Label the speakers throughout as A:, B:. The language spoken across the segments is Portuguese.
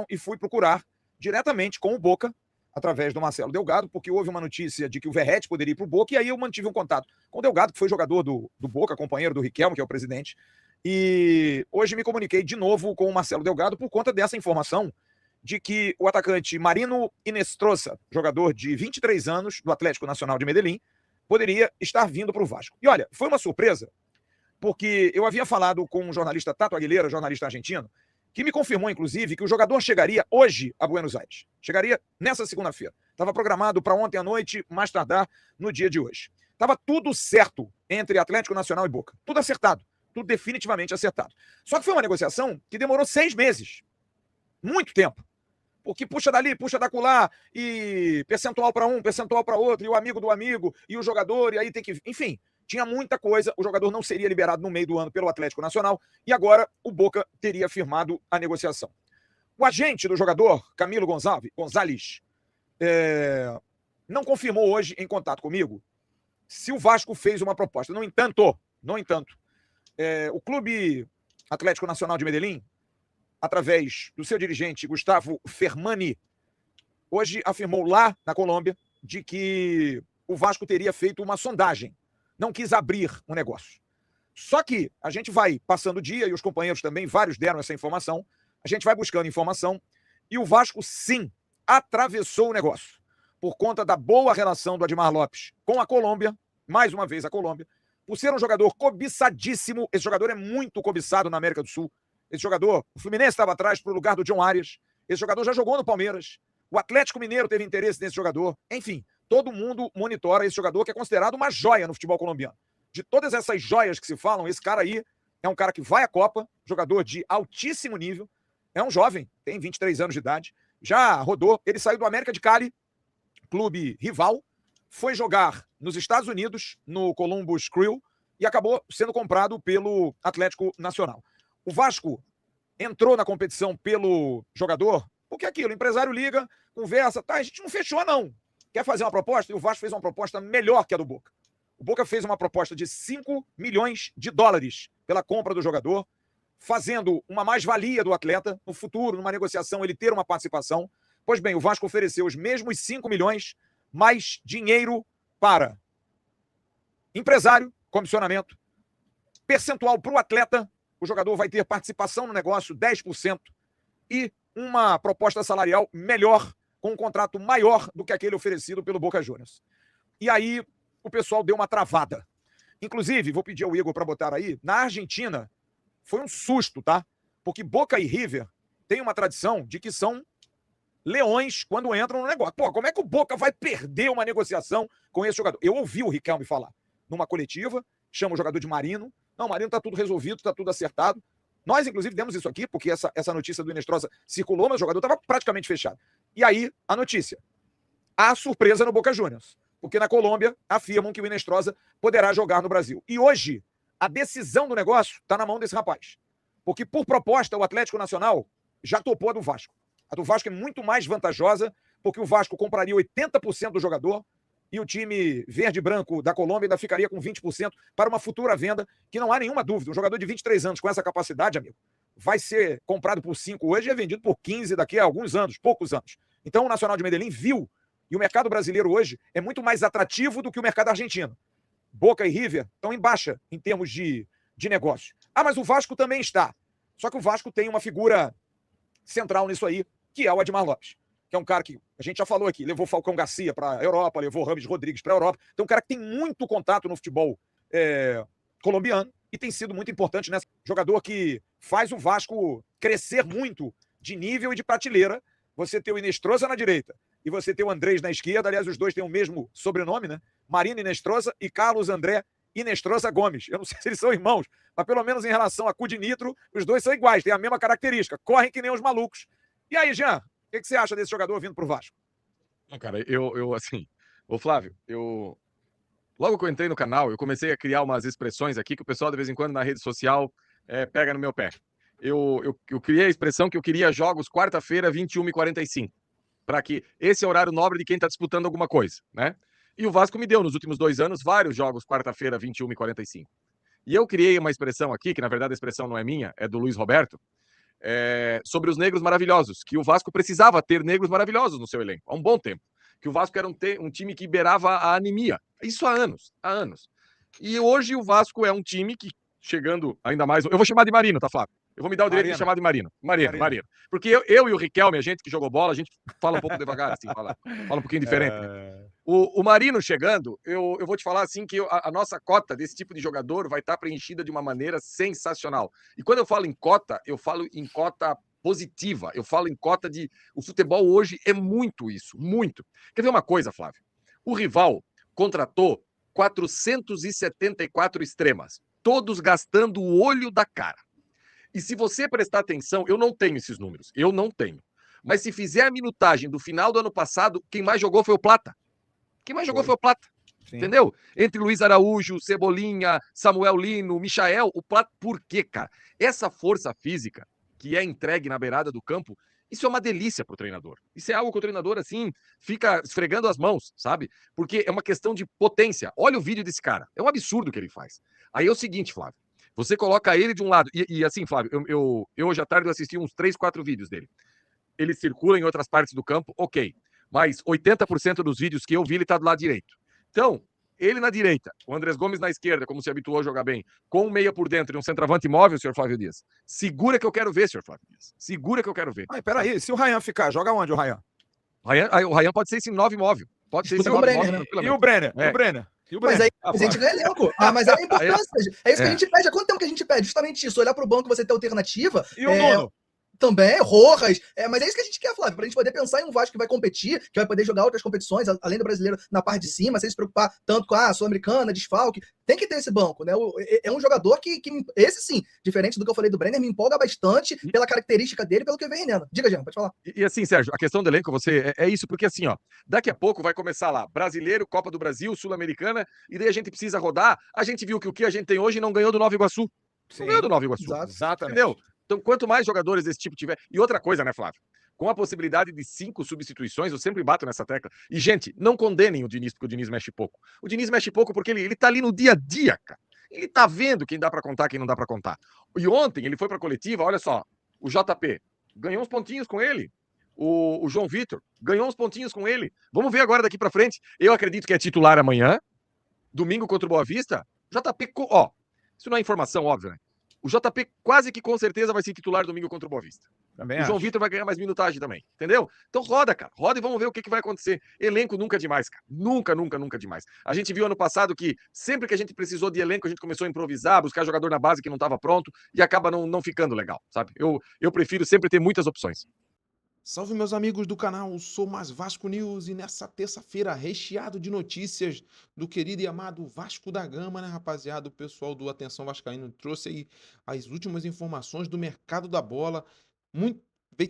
A: e fui procurar diretamente com o Boca, através do Marcelo Delgado, porque houve uma notícia de que o Verratti poderia ir para o Boca, e aí eu mantive um contato com o Delgado, que foi jogador do Boca, companheiro do Riquelme, que é o presidente, e hoje me comuniquei de novo com o Marcelo Delgado por conta dessa informação de que o atacante Marino Inestrosa, jogador de 23 anos do Atlético Nacional de Medellín, poderia estar vindo para o Vasco. E olha, foi uma surpresa, porque eu havia falado com um jornalista, Tato Aguilera, jornalista argentino, que me confirmou, inclusive, que o jogador chegaria hoje a Buenos Aires. Chegaria nessa segunda-feira. Estava programado para ontem à noite, mais tardar no dia de hoje. Estava tudo certo entre Atlético Nacional e Boca. Tudo acertado. Tudo definitivamente acertado. Só que foi uma negociação que demorou 6 meses. Muito tempo. Porque puxa dali, puxa daculá, e percentual para um, percentual para outro, e o amigo do amigo, e o jogador, e aí tem que... Enfim, tinha muita coisa, o jogador não seria liberado no meio do ano pelo Atlético Nacional, e agora o Boca teria firmado a negociação. O agente do jogador, Camilo Gonzalez, não confirmou hoje, em contato comigo, se o Vasco fez uma proposta. No entanto, o Clube Atlético Nacional de Medellín, através do seu dirigente, Gustavo Fermani, hoje afirmou lá na Colômbia de que o Vasco teria feito uma sondagem. Não quis abrir o negócio. Só que a gente vai passando o dia, e os companheiros também, vários deram essa informação, a gente vai buscando informação, e o Vasco, sim, atravessou o negócio. Por conta da boa relação do Admar Lopes com a Colômbia, mais uma vez a Colômbia, por ser um jogador cobiçadíssimo, esse jogador é muito cobiçado na América do Sul. Esse jogador, o Fluminense estava atrás para o lugar do John Arias, esse jogador já jogou no Palmeiras, o Atlético Mineiro teve interesse nesse jogador, enfim, todo mundo monitora esse jogador que é considerado uma joia no futebol colombiano. De todas essas joias que se falam, esse cara aí é um cara que vai à Copa, jogador de altíssimo nível, é um jovem, tem 23 anos de idade, já rodou, ele saiu do América de Cali, clube rival, foi jogar nos Estados Unidos, no Columbus Crew, e acabou sendo comprado pelo Atlético Nacional. O Vasco entrou na competição pelo jogador, porque aquilo, o empresário liga, conversa, tá, a gente não fechou não. Quer fazer uma proposta? E o Vasco fez uma proposta melhor que a do Boca. O Boca fez uma proposta de 5 milhões de dólares pela compra do jogador, fazendo uma mais-valia do atleta no futuro, numa negociação, ele ter uma participação. Pois bem, o Vasco ofereceu os mesmos 5 milhões, mais dinheiro para empresário, comissionamento, percentual para o atleta, o jogador vai ter participação no negócio, 10%, e uma proposta salarial melhor, com um contrato maior do que aquele oferecido pelo Boca Juniors. E aí o pessoal deu uma travada. Inclusive, vou pedir ao Igor para botar aí, na Argentina, foi um susto, tá? Porque Boca e River têm uma tradição de que são leões quando entram no negócio. Pô, como é que o Boca vai perder uma negociação com esse jogador? Eu ouvi o Riquelme falar numa coletiva, chama o jogador de Marino. Não, Marino tá tudo resolvido, tá tudo acertado. Nós, inclusive, demos isso aqui, porque essa notícia do Inestrosa circulou, mas o jogador estava praticamente fechado. E aí, a notícia. Há surpresa no Boca Juniors, porque na Colômbia afirmam que o Inestrosa poderá jogar no Brasil. E hoje, a decisão do negócio está na mão desse rapaz. Porque, por proposta, o Atlético Nacional já topou a do Vasco. A do Vasco é muito mais vantajosa, porque o Vasco compraria 80% do jogador e o time verde e branco da Colômbia ainda ficaria com 20% para uma futura venda, que não há nenhuma dúvida. Um jogador de 23 anos com essa capacidade, amigo, vai ser comprado por 5 hoje e é vendido por 15 daqui a alguns anos, poucos anos. Então o Nacional de Medellín viu, e o mercado brasileiro hoje é muito mais atrativo do que o mercado argentino. Boca e River estão em baixa em termos de negócio. Ah, mas o Vasco também está. Só que o Vasco tem uma figura central nisso aí, que é o Admar Lopes, que é um cara que, a gente já falou aqui, levou Falcão Garcia para a Europa, levou Rames Rodrigues para a Europa. Então, um cara que tem muito contato no futebol colombiano e tem sido muito importante nesse jogador que faz o Vasco crescer muito de nível e de prateleira. Você tem o Inestrosa na direita e você tem o Andrés na esquerda. Aliás, os dois têm o mesmo sobrenome, né? Marino Inestrosa e Carlos André Inestrosa Gomes. Eu não sei se eles são irmãos, mas pelo menos em relação a Cudinitro, os dois são iguais, têm a mesma característica, correm que nem os malucos. E aí, Jean, o que você acha desse jogador vindo pro Vasco?
B: Não, cara, eu assim, ô Flávio, logo que eu entrei no canal, eu comecei a criar umas expressões aqui que o pessoal de vez em quando na rede social pega no meu pé. Eu criei a expressão que eu queria jogos quarta-feira, 21h45, para que esse é o horário nobre de quem está disputando alguma coisa, né? E o Vasco me deu, nos últimos 2 anos, vários jogos quarta-feira, 21h45. E eu criei uma expressão aqui, que na verdade a expressão não é minha, é do Luiz Roberto, sobre os negros maravilhosos, que o Vasco precisava ter negros maravilhosos no seu elenco há um bom tempo. Que o Vasco era um time que beirava a anemia. Isso há anos, há anos. E hoje o Vasco é um time que, chegando ainda mais. Eu vou chamar de Marino, tá, Flávio? Eu vou me dar o direito de chamar de Marino. Marino. Porque eu e o Riquelme, a gente que jogou bola, a gente fala um pouco devagar, assim, fala um pouquinho diferente. Né? O Marino chegando, eu vou te falar assim que a nossa cota desse tipo de jogador vai estar preenchida de uma maneira sensacional. E quando eu falo em cota positiva, eu falo em cota de. O futebol hoje é muito isso, muito. Quer ver uma coisa, Flávio? O rival contratou 474 extremas, todos gastando o olho da cara. E se você prestar atenção, eu não tenho esses números, eu não tenho. Mas se fizer a minutagem do final do ano passado, quem mais jogou foi o Plata. Quem mais jogou foi o Plata. Sim. Entendeu? Entre Luiz Araújo, Cebolinha, Samuel Lino, Michael, o Plata. Por quê, cara? Essa força física que é entregue na beirada do campo, isso é uma delícia pro treinador. Isso é algo que o treinador, assim, fica esfregando as mãos, sabe? Porque é uma questão de potência. Olha o vídeo desse cara. É um absurdo o que ele faz. Aí é o seguinte, Flávio. Você coloca ele de um lado. E assim, Flávio, eu hoje à tarde eu assisti uns 3, 4 vídeos dele. Ele circula em outras partes do campo, ok. Mas 80% dos vídeos que eu vi, ele tá do lado direito. Então, ele na direita, o Andrés Gomes na esquerda, como se habituou a jogar bem, com um meia por dentro e um centroavante móvel, senhor Flávio Dias. Segura que eu quero ver, senhor Flávio Dias. Segura que eu quero ver.
A: Ai, peraí, se o Ryan ficar, joga onde o Ryan?
B: O Ryan pode ser esse 9 móvel. Pode ser esse
C: 9 móvel,
A: né? E o Brenner?
B: É.
A: E o Brenner?
C: Mas aí a gente ganha elenco. Mas é a importância. É isso que a gente pede. Há quanto tempo que a gente pede? Justamente isso. Olhar pro banco, você ter alternativa.
A: E o Nuno?
C: Também, Rojas. Mas é isso que a gente quer, Flávio, pra gente poder pensar em um Vasco que vai competir, que vai poder jogar outras competições, além do brasileiro, na parte de cima, sem se preocupar tanto com a Sul-Americana, desfalque. Tem que ter esse banco, né? É um jogador que esse sim, diferente do que eu falei do Brenner, me empolga bastante pela característica dele, pelo que vem rendendo. Diga, Jean, pode falar.
B: E assim, Sérgio, a questão do elenco, é isso, porque assim, ó, daqui a pouco vai começar lá, brasileiro, Copa do Brasil, Sul-Americana, e daí a gente precisa rodar. A gente viu que o que a gente tem hoje não ganhou do Nova Iguaçu. Não ganhou do Nova Iguaçu.
A: Exatamente.
B: Entendeu? Então, quanto mais jogadores desse tipo tiver. E outra coisa, né, Flávio? Com a possibilidade de 5 substituições, eu sempre bato nessa tecla. E, gente, não condenem o Diniz, porque o Diniz mexe pouco. O Diniz mexe pouco porque ele tá ali no dia a dia, cara. Ele tá vendo quem dá para contar, quem não dá para contar. E ontem ele foi pra coletiva, olha só, o JP ganhou uns pontinhos com ele. O João Vitor ganhou uns pontinhos com ele. Vamos ver agora daqui para frente. Eu acredito que é titular amanhã, domingo contra o Boa Vista. JP, ó, isso não é informação, óbvio, né? O JP quase que com certeza vai ser titular domingo contra o Boa Vista.
A: Também
B: o João Vitor vai ganhar mais minutagem também, entendeu? Então roda, cara. Roda e vamos ver o que vai acontecer. Elenco nunca é demais, cara. Nunca é demais. A gente viu ano passado que sempre que a gente precisou de elenco, a gente começou a improvisar, buscar jogador na base que não estava pronto e acaba não ficando legal, sabe? Eu prefiro sempre ter muitas opções.
D: Salve, meus amigos do canal, sou mais Vasco News e nessa terça-feira recheado de notícias do querido e amado Vasco da Gama, né, rapaziada? O pessoal do Atenção Vascaíno trouxe aí as últimas informações do mercado da bola.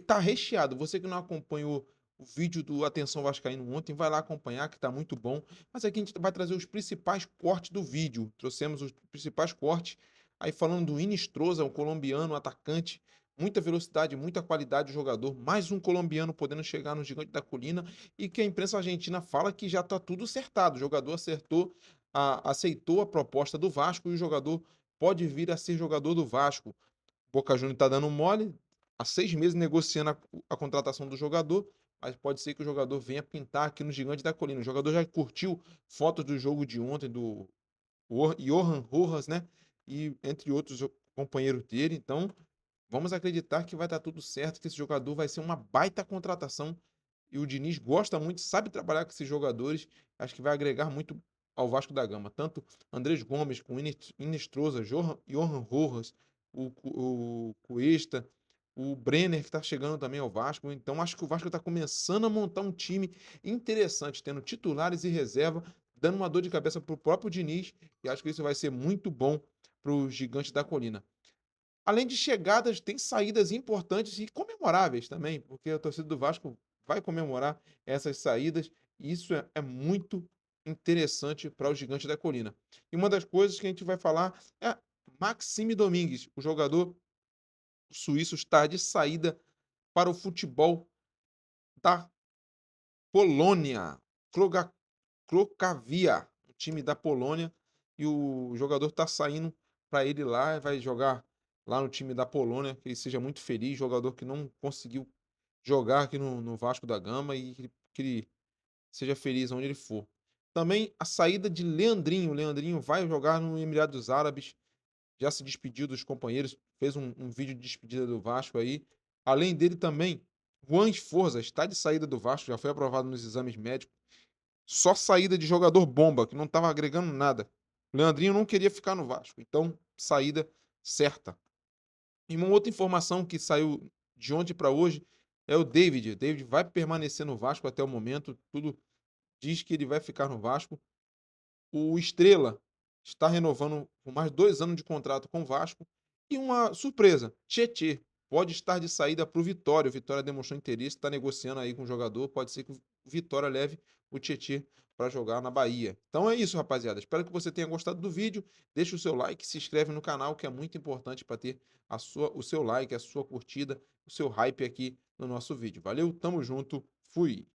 D: Tá recheado. Você que não acompanhou o vídeo do Atenção Vascaíno ontem, vai lá acompanhar, que tá muito bom. Mas aqui a gente vai trazer os principais cortes do vídeo. Trouxemos os principais cortes, aí falando do Inestrosa, o colombiano, atacante. Muita velocidade, muita qualidade do jogador, mais um colombiano podendo chegar no Gigante da Colina, e que a imprensa argentina fala que já está tudo acertado. O jogador aceitou a proposta do Vasco e o jogador pode vir a ser jogador do Vasco. Boca Juniors está dando mole, há 6 meses negociando a contratação do jogador, mas pode ser que o jogador venha pintar aqui no Gigante da Colina. O jogador já curtiu fotos do jogo de ontem do Johan Rojas, né? E entre outros companheiros dele, então vamos acreditar que vai dar tudo certo, que esse jogador vai ser uma baita contratação. E o Diniz gosta muito, sabe trabalhar com esses jogadores. Acho que vai agregar muito ao Vasco da Gama. Tanto Andrés Gomes, com Inestrosa, Johan Rojas, o Cuesta, o Brenner, que está chegando também ao Vasco. Então acho que o Vasco está começando a montar um time interessante, tendo titulares e reserva, dando uma dor de cabeça para o próprio Diniz. E acho que isso vai ser muito bom para o Gigante da Colina. Além de chegadas, tem saídas importantes e comemoráveis também, porque a torcida do Vasco vai comemorar essas saídas, e isso é muito interessante para o Gigante da Colina. E uma das coisas que a gente vai falar é Maxime Domingues, o jogador suíço, está de saída para o futebol da Polônia, Crocavia, o time da Polônia, e o jogador está saindo para ele lá, vai jogar lá no time da Polônia, que ele seja muito feliz, jogador que não conseguiu jogar aqui no Vasco da Gama e que ele seja feliz onde ele for. Também a saída de Leandrinho. Leandrinho vai jogar no Emirados Árabes, já se despediu dos companheiros, fez um vídeo de despedida do Vasco aí. Além dele também, Juan Esforza está de saída do Vasco, já foi aprovado nos exames médicos. Só saída de jogador bomba, que não estava agregando nada. Leandrinho não queria ficar no Vasco, então saída certa. E uma outra informação que saiu de ontem para hoje é o David. O David vai permanecer no Vasco até o momento, tudo diz que ele vai ficar no Vasco. O Estrela está renovando por mais 2 anos de contrato com o Vasco. E uma surpresa, Tietê pode estar de saída para o Vitória. O Vitória demonstrou interesse, está negociando aí com o jogador. Pode ser que o Vitória leve o Tietê para jogar na Bahia. Então é isso, rapaziada. Espero que você tenha gostado do vídeo. Deixa o seu like, se inscreve no canal, que é muito importante para ter o seu like, a sua curtida, o seu hype aqui no nosso vídeo. Valeu, tamo junto, fui!